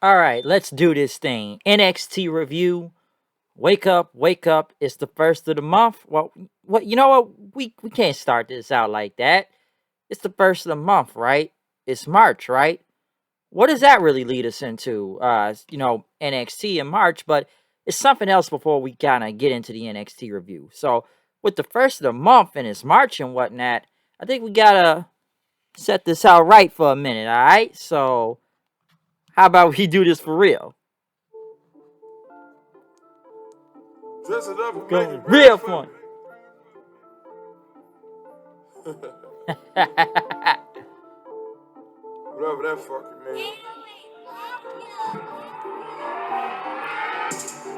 All right, let's do this thing. NXT review. Wake up, wake up. It's the first of the month. Well, what you know what? We can't start this out like that. It's the first of the month, right? It's March, right? What does that really lead us into? NXT in March, but it's something else before we kind of get into the NXT review. So, with the first of the month and it's March and whatnot, I think we gotta set this out right for a minute, all right? So, how about we do this for real? Dress it up and make Going it real real fun. fun. Whatever that fucking means.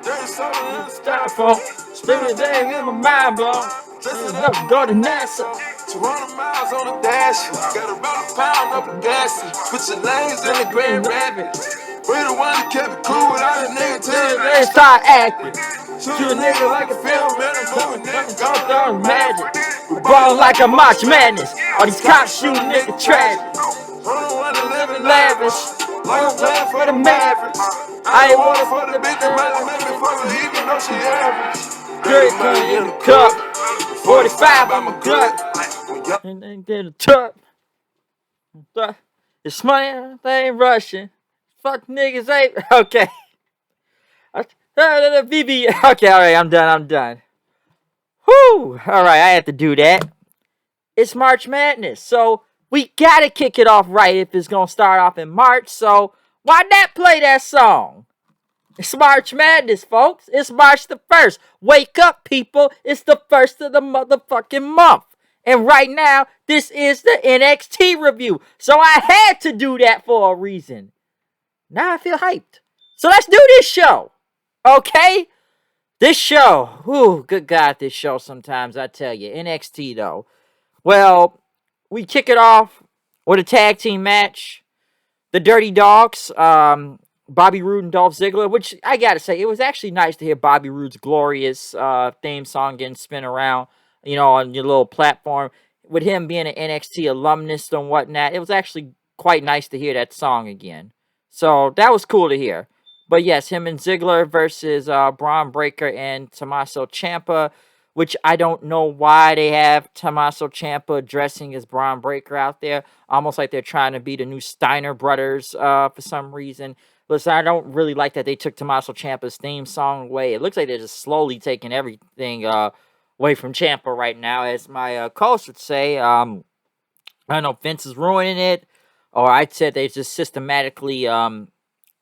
There's something in the styrofoam. Spend the day with my mind blown. Dress it Up, up and go to go to NASA. NASA. 200 miles on the dash. Got about a pound up in gas. Put your lanes in the Grand Rapids. We the one that kept it cool without a nigga till They they start acting. shoot Shoot a a nigga nigga like like a a film, film. man. I'm moving nigga, Go gone down down magic. magic. We Ballin' ballin' like like a a March March Madness. Madness. All All these these cops cops shooting shooting nigga nigga tragic. tragic. I don't wanna live in Lavish. lavish. Like I'm playing For for the the Mavericks. Mavericks. I I ain't ain't wanna wanna fuck fuck the the bitch that might make me fuck her even though she average. Dirty Dirty money money in in the the cup. cup. 45 45 by on the my gut. gut. And then get a tuck. It's money, they ain't rushing. Fuck niggas ain't. Okay. BB. Okay, alright, I'm done. Whew. Alright, I had to do that. It's March Madness. So we gotta kick it off right if it's gonna start off in March. So why not play that song? It's March Madness, folks. It's March the 1st. Wake up, people. It's the first of the motherfucking month. And right now, this is the NXT review. So I had to do that for a reason. Now I feel hyped. So let's do this show. Okay? This show. Whew, good God, this show sometimes, I tell you. NXT, though. Well, we kick it off with a tag team match. The Dirty Dogs, Bobby Roode and Dolph Ziggler, which I gotta say, it was actually nice to hear Bobby Roode's glorious theme song getting spin around, on your little platform. With him being an NXT alumnus and whatnot, it was actually quite nice to hear that song again. So that was cool to hear. But yes, him and Ziggler versus Braun Breaker and Tommaso Ciampa, which I don't know why they have Tommaso Ciampa dressing as Braun Breaker out there, almost like they're trying to be the new Steiner brothers for some reason. Listen, I don't really like that they took Tommaso Ciampa's theme song away. It looks like they're just slowly taking everything away from Ciampa right now, as my co-host would say. I don't know, Vince is ruining it, or I'd say they just systematically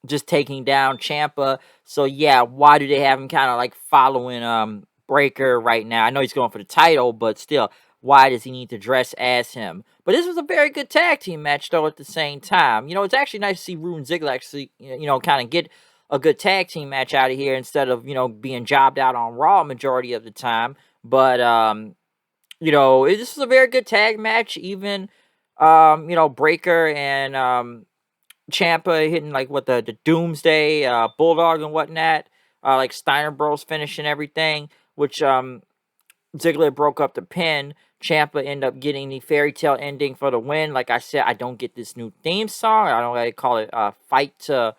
just taking down Champa. So yeah, why do they have him kind of like following Breaker right now? I know he's going for the title, but still, why does he need to dress as him? But this was a very good tag team match though at the same time. It's actually nice to see Rude and Ziggler actually, kind of get a good tag team match out of here instead of, being jobbed out on Raw majority of the time. But this was a very good tag match. Even Breaker and Champa hitting like what the Doomsday Bulldog and whatnot, like Steiner Bros finishing everything, which Ziggler broke up the pin. Champa ended up getting the fairy tale ending for the win. Like I said, I don't get this new theme song. I don't know what they call it. Fight to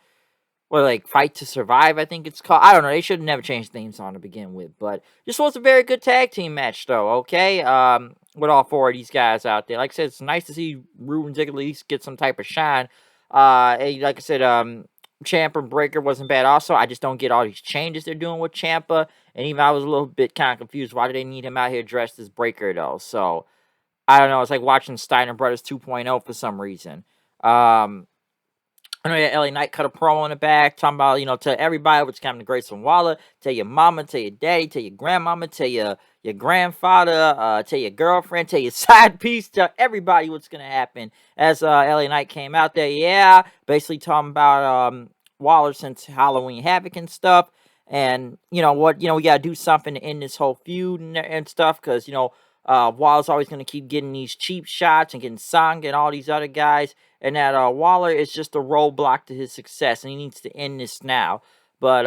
Survive, I think it's called. I don't know. They should have never changed the theme song to begin with. But this was a very good tag team match, though. Okay, with all four of these guys out there. Like I said, it's nice to see Rude and Ziggler at least get some type of shine. Like I said, Ciampa and Breaker wasn't bad. Also, I just don't get all these changes they're doing with Ciampa, and even I was a little bit kind of confused. Why do they need him out here dressed as Breaker though? So I don't know. It's like watching Steiner Brothers 2.0 for some reason. I know that LA Knight cut a promo in the back talking about, tell everybody what's coming to Grayson Waller, tell your mama, tell your daddy, tell your grandmama, tell your grandfather, tell your girlfriend, tell your side piece, tell everybody what's going to happen. As LA Knight came out there, yeah, basically talking about Waller since Halloween Havoc and stuff. And, we got to do something to end this whole feud and stuff because, Waller's always going to keep getting these cheap shots and getting sung and all these other guys, and that Waller is just a roadblock to his success, and he needs to end this now. But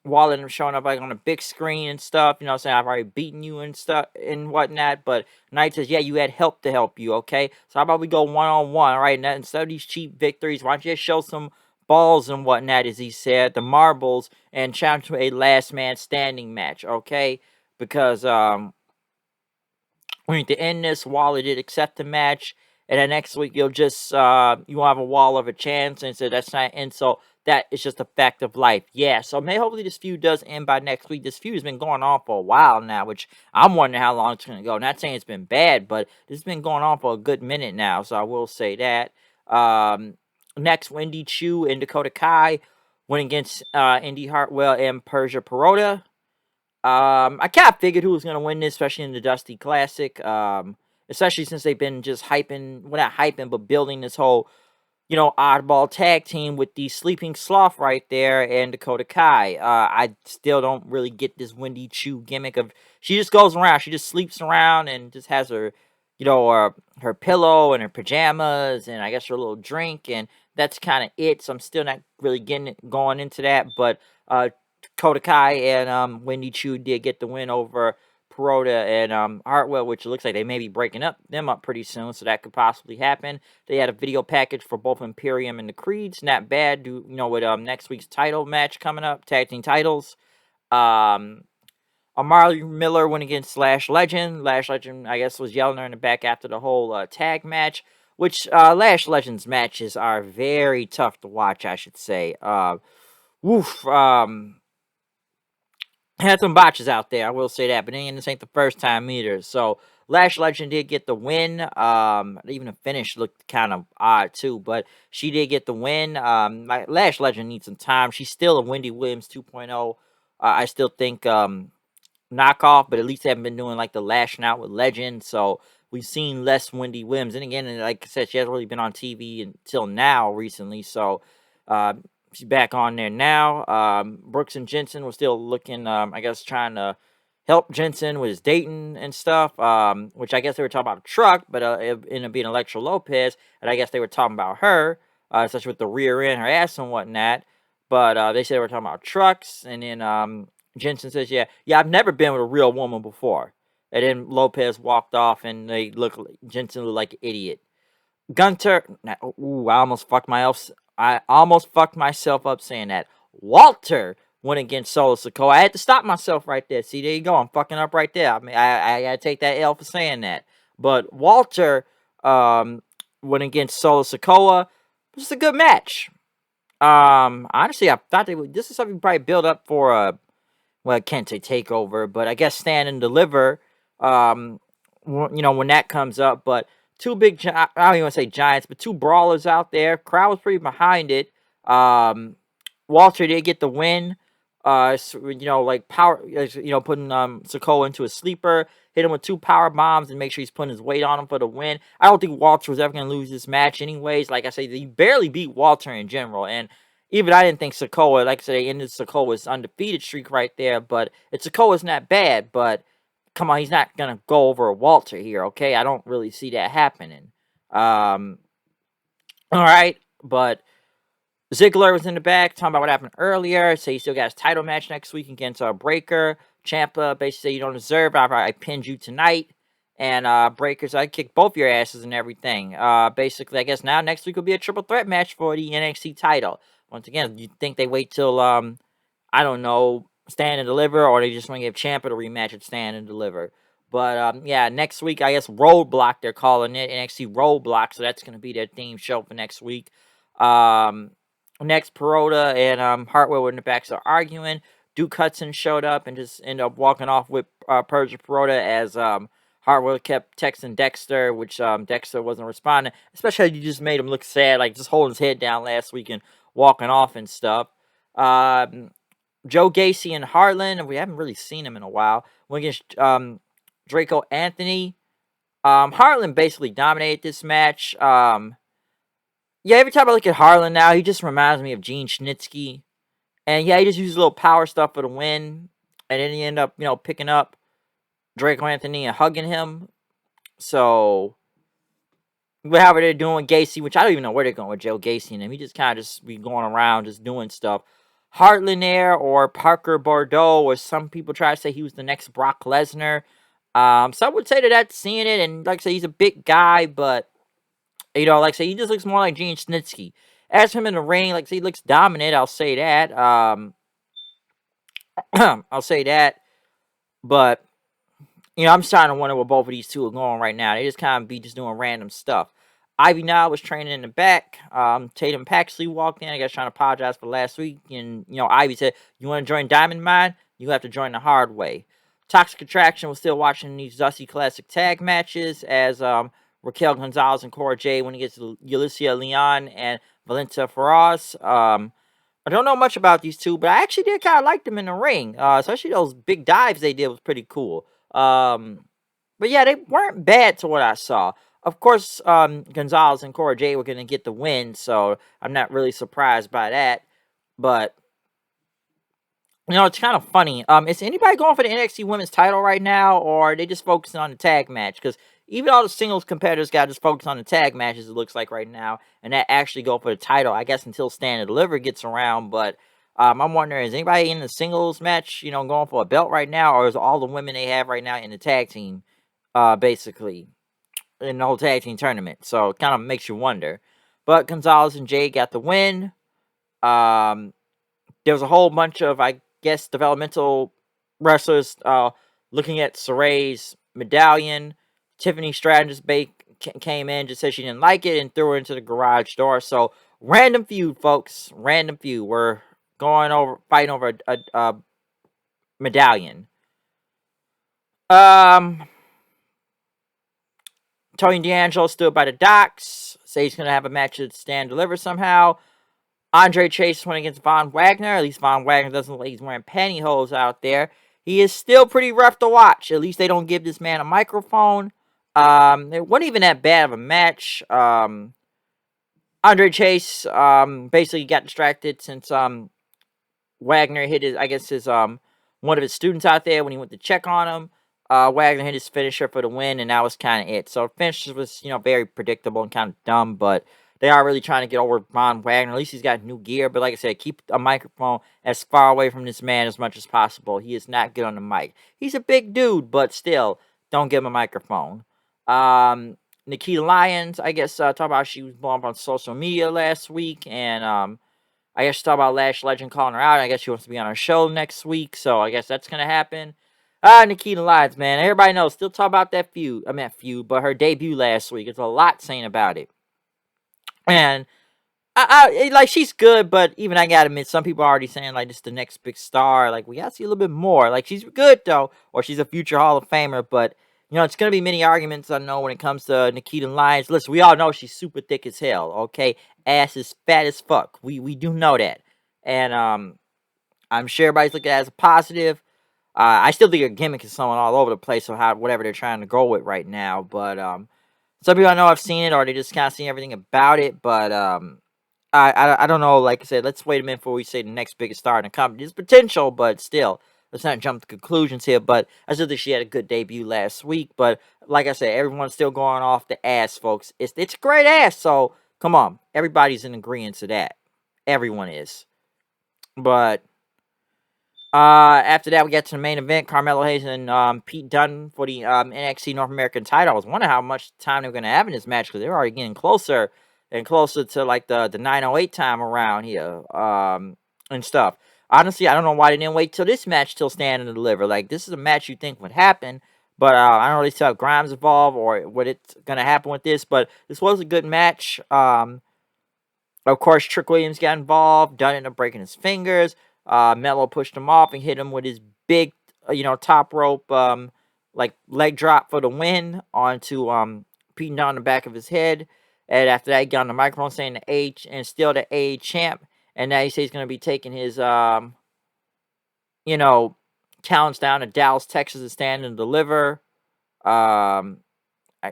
Waller ended up showing up like on a big screen and stuff, saying I've already beaten you and stuff and whatnot. But Knight says, yeah, you had help to help you, okay? So how about we go one-on-one, all right? And instead of these cheap victories, why don't you just show some balls and whatnot, as he said, the marbles, and challenge to a last man standing match, okay? Because we need to end this. Waller did accept the match, and then next week you'll just you won't have a wall of a chance, and so that's not an insult. That is just a fact of life. Yeah, so hopefully this feud does end by next week. This feud has been going on for a while now, which I'm wondering how long it's gonna go. Not saying it's been bad, but this has been going on for a good minute now, so I will say that. Next, Wendy Chu and Dakota Kai went against Indy Hartwell and Persia Perota. I kind of figured who was going to win this, especially in the Dusty Classic. Especially since they've been just hyping, well, not hyping, but building this whole, oddball tag team with the Sleeping Sloth right there and Dakota Kai. I still don't really get this Wendy Chu gimmick of she just goes around, she just sleeps around and just has her, her pillow and her pajamas and I guess her little drink and that's kind of it. So I'm still not really going into that, but Dakota Kai and Wendy Chu did get the win over Perota and Hartwell, which looks like they may be breaking them up pretty soon, so that could possibly happen. They had a video package for both Imperium and the Creeds. Not bad, with next week's title match coming up, tag team titles. Amari Miller went against Lash Legend. Lash Legend, I guess, was yelling her in the back after the whole tag match, which Lash Legend's matches are very tough to watch, I should say. Woof. Had some botches out there, I will say that, but then this ain't the first time either. So Lash Legend did get the win. Even the finish looked kind of odd too, but she did get the win. Lash Legend needs some time. She's still a Wendy Williams 2.0. I still think knockoff, but at least they haven't been doing like the lashing out with Legend. So we've seen less Wendy Williams. And again, like I said, she hasn't really been on TV until now recently. So she's back on there now. Brooks and Jensen were still looking, I guess, trying to help Jensen with his dating and stuff, which I guess they were talking about a truck, but it ended up being Electra Lopez, and I guess they were talking about her, especially with the rear end, her ass and whatnot, but they said they were talking about trucks, and then Jensen says, yeah, I've never been with a real woman before, and then Lopez walked off, and Jensen looked like an idiot. Gunter, I almost fucked myself up saying that. Walter went against Solo Sikoa. I had to stop myself right there. See, there you go. I'm fucking up right there. I mean, I gotta take that L for saying that. But Walter went against Solo Sikoa. It was a good match. Honestly, I thought this is something probably build up for well, I can't say takeover, but I guess stand and deliver. When that comes up, but two big, I don't even want to say giants, but two brawlers out there. Crowd was pretty behind it. Walter did get the win. Like power, putting Sikoa into a sleeper, hit him with 2 power bombs, and make sure he's putting his weight on him for the win. I don't think Walter was ever going to lose this match, anyways. Like I said, he barely beat Walter in general, and even I didn't think Sikoa, like I said, they ended Sikoa's undefeated streak right there. But Sikoa's not bad, but come on, he's not gonna go over Walter here, okay? I don't really see that happening. All right, but Ziggler was in the back talking about what happened earlier. So he still got his title match next week against Breaker. Ciampa basically said you don't deserve. I pinned you tonight, and Breaker's I kicked both your asses and everything. Basically, I guess now next week will be a triple threat match for the NXT title. Once again, you think they wait till I don't know, Stand and Deliver, or they just want to give Ciampa the rematch at Stand and Deliver. But yeah, next week I guess Roadblock they're calling it, NXT Roadblock, so that's gonna be their theme show for next week. Next, Perota and Hartwell were in the back, so arguing. Duke Hudson showed up and just ended up walking off with Persia Perota as Hartwell kept texting Dexter, which Dexter wasn't responding. Especially you just made him look sad, like just holding his head down last week and walking off and stuff. Joe Gacy and Harlan, and we haven't really seen him in a while. Went against Draco Anthony. Harlan basically dominated this match. Yeah, every time I look at Harlan now, he just reminds me of Gene Schnitsky. And yeah, he just uses a little power stuff for the win. And then he ended up, picking up Draco Anthony and hugging him. So, however they're doing Gacy, which I don't even know where they're going with Joe Gacy and him. He just kind of just be going around just doing stuff. Harlan there, or Parker Bordeaux, or some people try to say he was the next Brock Lesnar. Some would say that's seeing it, and like I say, he's a big guy, but like I say, he just looks more like Gene Snitsky. As for him in the ring, like he looks dominant. I'll say that. I'll say that. But I'm starting to wonder what both of these two are going right now. They just kind of be just doing random stuff. Ivy now was training in the back. Tatum Paxley walked in. I guess trying to apologize for last week. And, Ivy said, "You want to join Diamond Mine? You have to join the hard way." Toxic Attraction was still watching these Dusty Classic tag matches as Raquel Gonzalez and Cora Jade when he gets Ulyssa Leon and Valenta Ferraz. I don't know much about these two, but I actually did kind of like them in the ring. Especially those big dives they did was pretty cool. But yeah, they weren't bad to what I saw. Of course, Gonzalez and Cora Jade were going to get the win, so I'm not really surprised by that. But it's kind of funny. Is anybody going for the NXT Women's title right now, or are they just focusing on the tag match? Because even all the singles competitors got just focused on the tag matches, it looks like right now, and that actually go for the title, I guess, until Stand and Deliver gets around. But I'm wondering, is anybody in the singles match, going for a belt right now, or is all the women they have right now in the tag team, basically, in the whole tag team tournament? So it kind of makes you wonder. But Gonzalez and Jay got the win. There was a whole bunch of, I guess, developmental wrestlers looking at Saray's medallion. Tiffany Stratton just came in, just said she didn't like it, and threw her into the garage door. So, random feud, folks. Random feud. We're fighting over a medallion. Tony D'Angelo stood by the docks. Say he's going to have a match at Stand Deliver somehow. Andre Chase went against Von Wagner. At least Von Wagner doesn't look like he's wearing pantyhose out there. He is still pretty rough to watch. At least they don't give this man a microphone. It wasn't even that bad of a match. Andre Chase basically got distracted since Wagner hit his one of his students out there when he went to check on him. Wagner hit his finisher for the win, and that was kind of it. So the finish was, very predictable and kind of dumb, but they are really trying to get over Von Wagner. At least he's got new gear, but like I said, keep a microphone as far away from this man as much as possible. He is not good on the mic. He's a big dude, but still, don't give him a microphone. Nikita Lyons, I guess, talk about she was blown up on social media last week, and I guess she talked about Lash Legend calling her out. I guess she wants to be on our show next week, so I guess that's gonna happen. Nikita Lyons, man. Everybody knows. Still talk about that feud. But her debut last week. There's a lot saying about it. And like she's good, but even I gotta admit, some people are already saying like this is the next big star. Like we gotta see a little bit more. Like she's good though, or she's a future Hall of Famer. But it's gonna be many arguments. I know when it comes to Nikita Lyons. Listen, we all know she's super thick as hell. Okay, ass is fat as fuck. We do know that, and I'm sure everybody's looking at it as a positive. I still think her gimmick is somewhat all over the place, so whatever they're trying to go with right now. But some people I know have seen it, or they just kind of seen everything about it. But I don't know. Like I said, let's wait a minute before we say the next biggest star in the company. There's potential, but still, let's not jump to conclusions here. But I still think she had a good debut last week. But like I said, everyone's still going off the ass, folks. It's a great ass. So come on, everybody's in agreement to that. Everyone is. But after that, we get to the main event. Carmelo Hayes and Pete Dunne for the NXT North American title. I was wondering how much time they were going to have in this match because they were already getting closer and closer to like the 908 time around here and stuff. Honestly, I don't know why they didn't wait till this match till Stand and Deliver. Like, this is a match you think would happen, but I don't really see how Grimes involved or what it's going to happen with this, but this was a good match. Of course, Trick Williams got involved. Dunne ended up breaking his fingers. Melo pushed him off and hit him with his big, top rope, like leg drop for the win onto Pete Dunne on the back of his head. And after that, he got on the microphone saying the H and still the A champ. And now he says he's going to be taking his, challenge down to Dallas, Texas to Stand and Deliver. I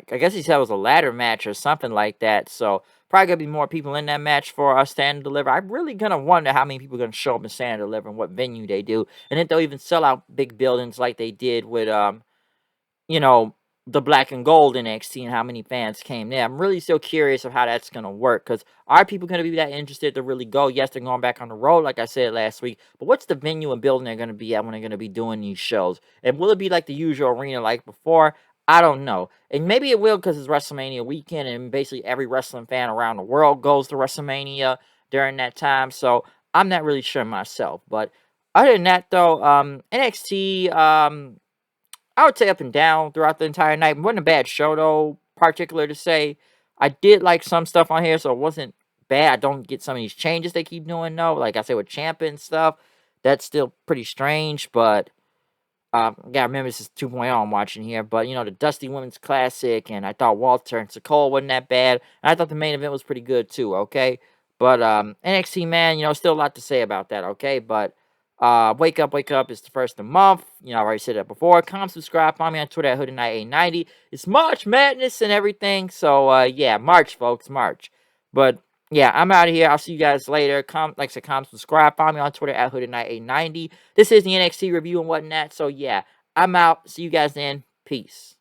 guess he said it was a ladder match or something like that. So probably gonna be more people in that match for us Stand and Deliver. I'm really gonna wonder how many people are gonna show up in Stand and Deliver and what venue they do, and if they'll even sell out big buildings like they did with the Black and Gold NXT and how many fans came there. I'm really still curious of how that's gonna work because are people gonna be that interested to really go? Yes, they're going back on the road, like I said last week. But what's the venue and building they're gonna be at when they're gonna be doing these shows? And will it be like the usual arena like before? I don't know. And maybe it will because it's WrestleMania weekend and basically every wrestling fan around the world goes to WrestleMania. during that time. So I'm not really sure myself. But other than that, though, NXT, I would say up and down throughout the entire night. It wasn't a bad show, though, particular to say. I did like some stuff on here, so it wasn't bad. I don't get some of these changes they keep doing, though. Like I said, with Ciampa and stuff, that's still pretty strange, but yeah, remember this is 2.0 I'm watching here, but the Dusty Women's Classic, and I thought Walter and Sikoa wasn't that bad, and I thought the main event was pretty good too, okay? But NXT, man, still a lot to say about that, okay? But wake up, it's the first of the month. I already said that before. Comment, subscribe, follow me on Twitter at HoodieKnight890. It's March Madness and everything, so yeah, March, folks, March. But yeah, I'm out of here. I'll see you guys later. Like I said, comment, subscribe. Follow me on Twitter at HoodieKnight890. This is the NXT review and whatnot. So yeah, I'm out. See you guys then. Peace.